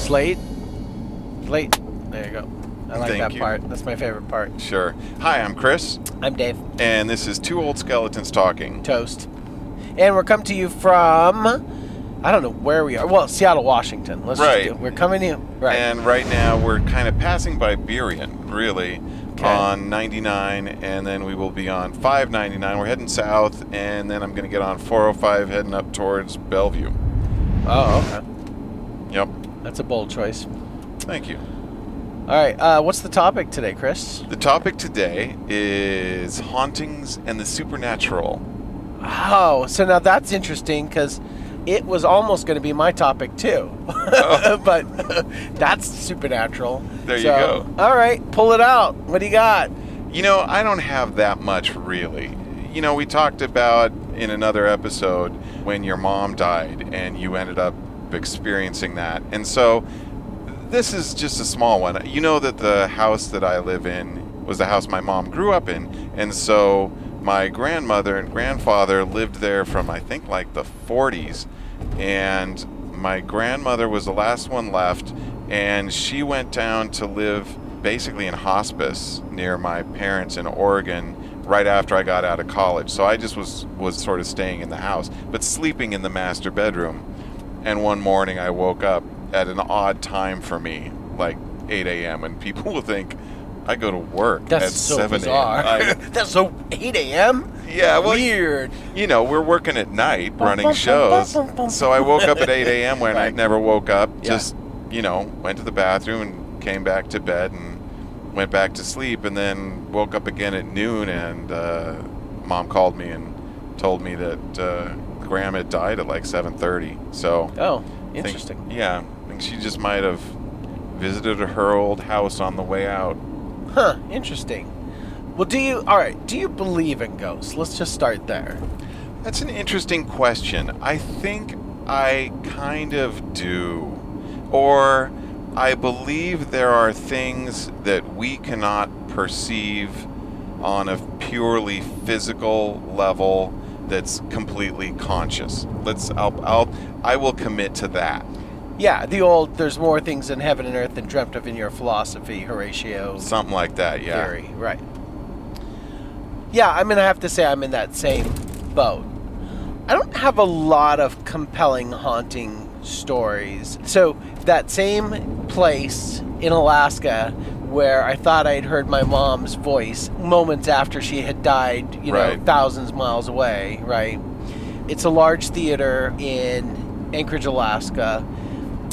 Slate. There you go. I like Thank that you. part. That's my favorite part. Sure. Hi, I'm Chris. I'm Dave. And this is Two Old Skeletons Talking. T.O.S.T. And we're coming to you from, I don't know where we are. Well, Seattle, Washington. We're coming in. Right. And right now we're kind of passing by Burien, really, on 99, and then we will be on 599. We're heading south, and then I'm going to get on 405 heading up towards Bellevue. Oh, okay. Yep. That's a bold choice. Thank you. All right. What's the topic today, Chris? The topic today is hauntings and the supernatural. Oh, so now that's interesting because it was almost going to be my topic too. Oh. But that's supernatural. There you go. All right, pull it out. What do you got? You know, I don't have that much really. You know, we talked about in another episode when your mom died and you ended up experiencing that. And so this is just a small one. You know that the house that I live in was the house my mom grew up in. And so my grandmother and grandfather lived there from, I think, like the 40s. And my grandmother was the last one left. And she went down to live basically in hospice near my parents in Oregon right after I got out of college. So I just was sort of staying in the house, but sleeping in the master bedroom. And one morning I woke up at an odd time for me, like 8 a.m. And people will think I go to work at 7 a.m. That's so 8 a.m.? Yeah, well, weird. You know, we're working at night running shows. So I woke up at 8 a.m. when I never woke up. Yeah. Just, you know, went to the bathroom and came back to bed and went back to sleep, and then woke up again at noon, and Mom called me and told me that Grandma had died at like 7:30. So oh, interesting. I think she just might have visited her old house on the way out. Huh, interesting. Well, do you believe in ghosts? Let's just start there. That's an interesting question. I think I kind of do. Or I believe there are things that we cannot perceive on a purely physical level that's completely conscious. I will commit to that. Yeah, the old "there's more things in heaven and earth than dreamt of in your philosophy," Horatio. Something like that, yeah. Theory, right. Yeah, I mean, I have to say I'm in that same boat. I don't have a lot of compelling haunting stories. So that same place in Alaska where I thought I'd heard my mom's voice moments after she had died, right, thousands of miles away, right? It's a large theater in Anchorage, Alaska.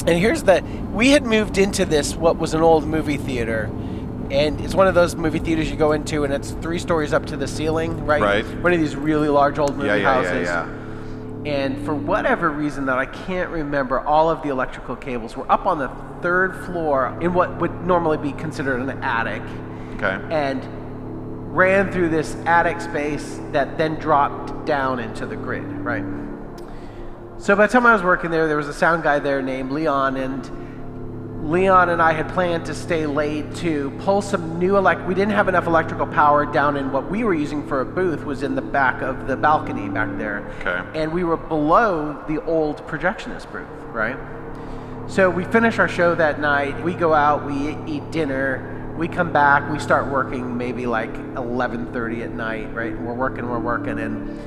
And we had moved into this, what was an old movie theater, and it's one of those movie theaters you go into and it's 3 stories up to the ceiling, right? Right. One of these really large old movie houses. Yeah. And for whatever reason that I can't remember, all of the electrical cables were up on the 3rd floor in what would normally be considered an attic. Okay. And ran through this attic space that then dropped down into the grid, right? So by the time I was working there was a sound guy there named Leon, and Leon and I had planned to stay late to pull some new we didn't have enough electrical power down in what we were using for a booth was in the back of the balcony back there. Okay. And we were below the old projectionist booth, right? So we finish our show that night, we go out, we eat dinner, we come back, we start working maybe like 11:30 at night, right? We're working, and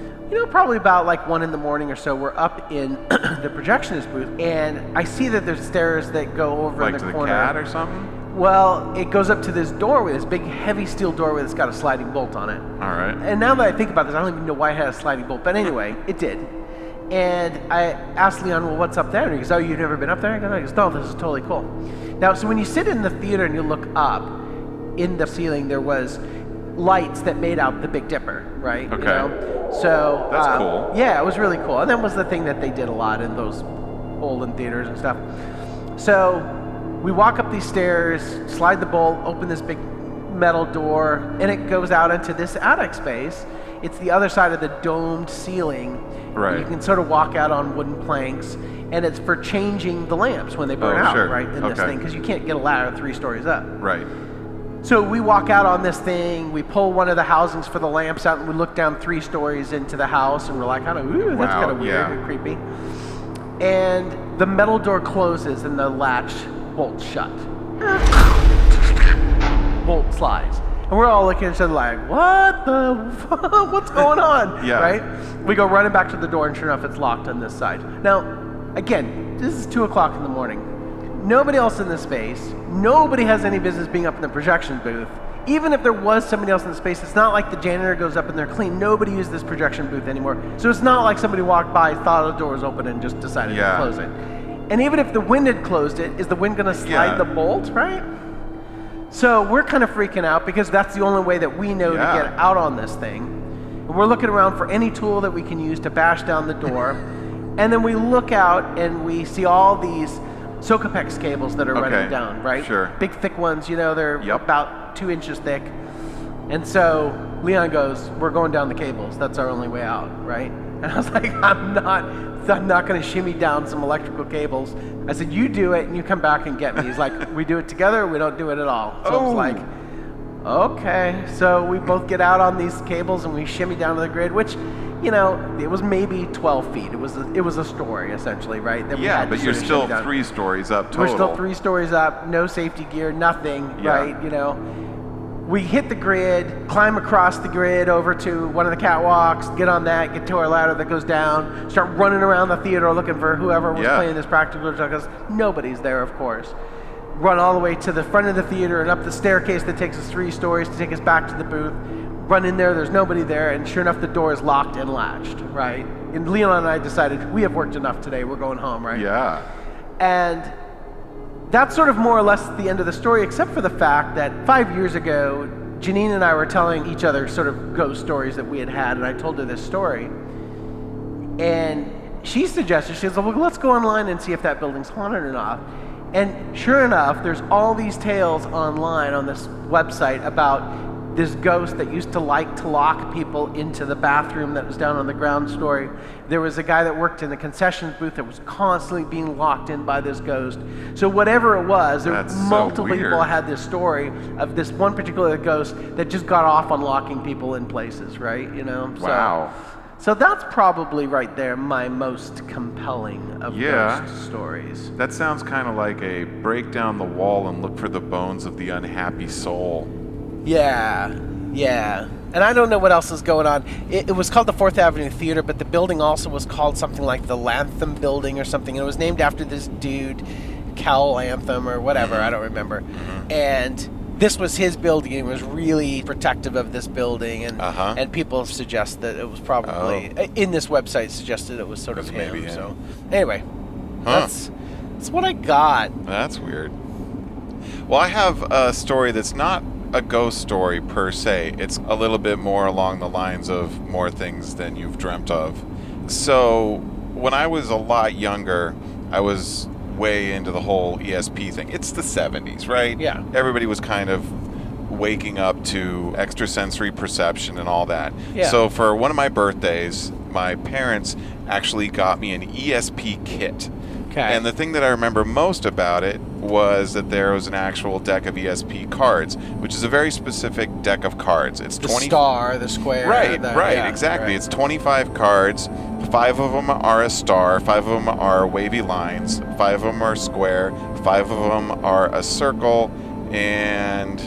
probably about like 1 a.m. or so, we're up in the projectionist booth, and I see that there's stairs that go over in the corner. Like to the cat or something? Well, it goes up to this doorway, this big heavy steel doorway that's got a sliding bolt on it. All right. And now that I think about this, I don't even know why it had a sliding bolt, but anyway, it did. And I asked Leon, well, what's up there? And he goes, oh, you've never been up there? I go, no, this is totally cool. Now, so when you sit in the theater and you look up, in the ceiling there was lights that made out the Big Dipper, right? Okay. So that's cool. Yeah, it was really cool. And that was the thing that they did a lot in those olden theaters and stuff. So we walk up these stairs, slide the bolt, open this big metal door, and it goes out into this attic space. It's the other side of the domed ceiling. Right. You can sort of walk out on wooden planks, and it's for changing the lamps when they burn out, sure. right, in this thing, because you can't get a ladder 3 stories up. Right. So we walk out on this thing, we pull one of the housings for the lamps out, and we look down 3 stories into the house, and we're like, ooh, that's kind of weird and creepy. And the metal door closes, and the latch bolt shut. Bolt slides. And we're all looking at each other like, what the fuck? What's going on? Yeah. Right? We go running back to the door, and sure enough, it's locked on this side. Now, again, this is 2 o'clock in the morning. Nobody else in the space. Nobody has any business being up in the projection booth. Even if there was somebody else in the space, it's not like the janitor goes up and they're clean. Nobody uses this projection booth anymore. So it's not like somebody walked by, thought the door was open, and just decided to close it. And even if the wind had closed it, is the wind going to slide the bolt, right? So we're kind of freaking out because that's the only way that we know to get out on this thing. And we're looking around for any tool that we can use to bash down the door. And then we look out and we see all these Socapex cables that are running down, right? Sure. Big thick ones, they're about 2 inches thick. And so Leon goes, we're going down the cables. That's our only way out, right? And I was like, I'm not going to shimmy down some electrical cables. I said, you do it and you come back and get me. He's like, we do it together or we don't do it at all. So I was like, okay. So we both get out on these cables and we shimmy down to the grid, which, it was maybe 12 feet. It was a story, essentially, right? That but you're still 3 stories up total. We're still 3 stories up, no safety gear, nothing, right? We hit the grid, climb across the grid over to one of the catwalks, get on that, get to our ladder that goes down, start running around the theater looking for whoever was playing this practical joke, because nobody's there, of course. Run all the way to the front of the theater and up the staircase that takes us 3 stories to take us back to the booth. Run in there's nobody there, and sure enough, the door is locked and latched, right? And Leon and I decided, we have worked enough today, we're going home, right? Yeah. And that's sort of more or less the end of the story, except for the fact that 5 years ago, Janine and I were telling each other sort of ghost stories that we had, and I told her this story. And she suggested, she said, well, let's go online and see if that building's haunted or not. And sure enough, there's all these tales online on this website about this ghost that used to like to lock people into the bathroom that was down on the ground story. There was a guy that worked in the concessions booth that was constantly being locked in by this ghost. So whatever it was, multiple people had this story of this one particular ghost that just got off on locking people in places, right? Wow. So that's probably right there my most compelling of ghost stories. That sounds kind of like a break down the wall and look for the bones of the unhappy soul. Yeah. And I don't know what else is going on. It was called the 4th Avenue Theater, but the building also was called something like the Lantham Building or something. And it was named after this dude, Cal Lantham or whatever, I don't remember. And this was his building. He was really protective of this building. And people suggest that it was probably, in this website, suggested it was sort of him. Maybe him. So anyway, that's what I got. That's weird. Well, I have a story that's not a ghost story per se. It's a little bit more along the lines of more things than you've dreamt of. So when I was a lot younger, I was way into the whole e.s.p thing. It's the 70s, right? Yeah. Everybody was kind of waking up to extrasensory perception and all that. Yeah. So for one of my birthdays, my parents actually got me an e.s.p kit. Okay. And the thing that I remember most about it was that there was an actual deck of e.s.p cards, which is a very specific deck of cards. It's the star, the square. Exactly. It's 25 cards. 5 of them are a star, 5 of them are wavy lines, 5 of them are square, 5 of them are a circle, and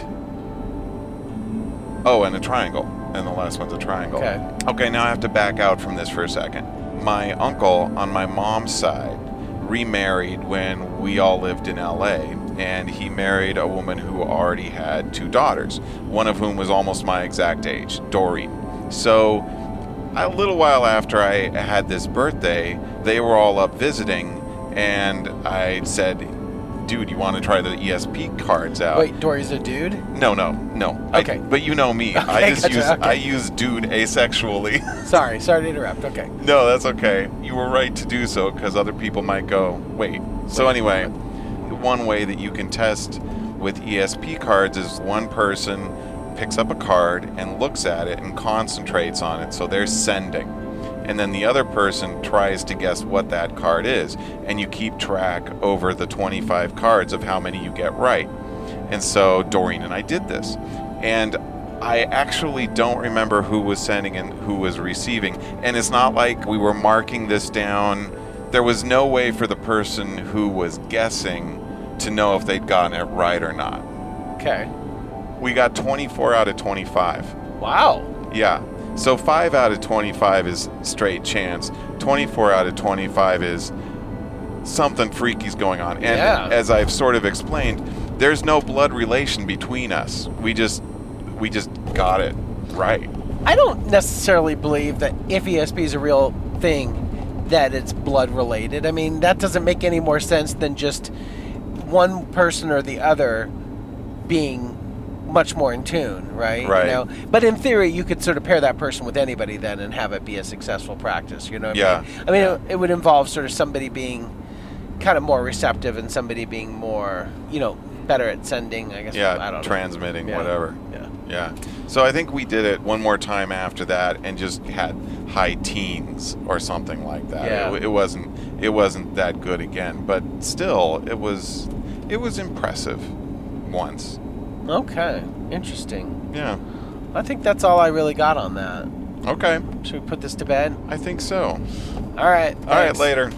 a triangle. And the last one's a triangle. Okay, now I have to back out from this for a second. My uncle on my mom's side remarried when we all lived in LA, and he married a woman who already had 2 daughters, one of whom was almost my exact age, Doreen. So a little while after I had this birthday, they were all up visiting, and I said, dude, you want to try the e.s.p cards out? Wait, Dory's a dude? No. Okay. But you know me. Okay, I use dude asexually. Sorry to interrupt. Okay. No, that's okay. You were right to do so, because other people might go, wait. So anyway, one way that you can test with e.s.p cards is one person picks up a card and looks at it and concentrates on it. So they're sending. And then the other person tries to guess what that card is. And you keep track over the 25 cards of how many you get right. And so Doreen and I did this. And I actually don't remember who was sending and who was receiving. And it's not like we were marking this down. There was no way for the person who was guessing to know if they'd gotten it right or not. Okay. We got 24 out of 25. Wow. Yeah. So 5 out of 25 is straight chance. 24 out of 25 is something freaky's going on. And as I've sort of explained, there's no blood relation between us. We just got it right. I don't necessarily believe that if e.s.p. is a real thing, that it's blood related. I mean, that doesn't make any more sense than just one person or the other being much more in tune, right? Right. You know? But in theory, you could sort of pair that person with anybody then and have it be a successful practice, you know what I mean? I mean, it would involve sort of somebody being kind of more receptive and somebody being more, better at sending, I guess. I don't know. Transmitting, whatever. Yeah. So I think we did it one more time after that and just had high teens or something like that. Yeah. It wasn't that good again, but still it was impressive once. Okay. Interesting. Yeah. I think that's all I really got on that. Okay. Should we put this to bed? I think so. All right. All right, later.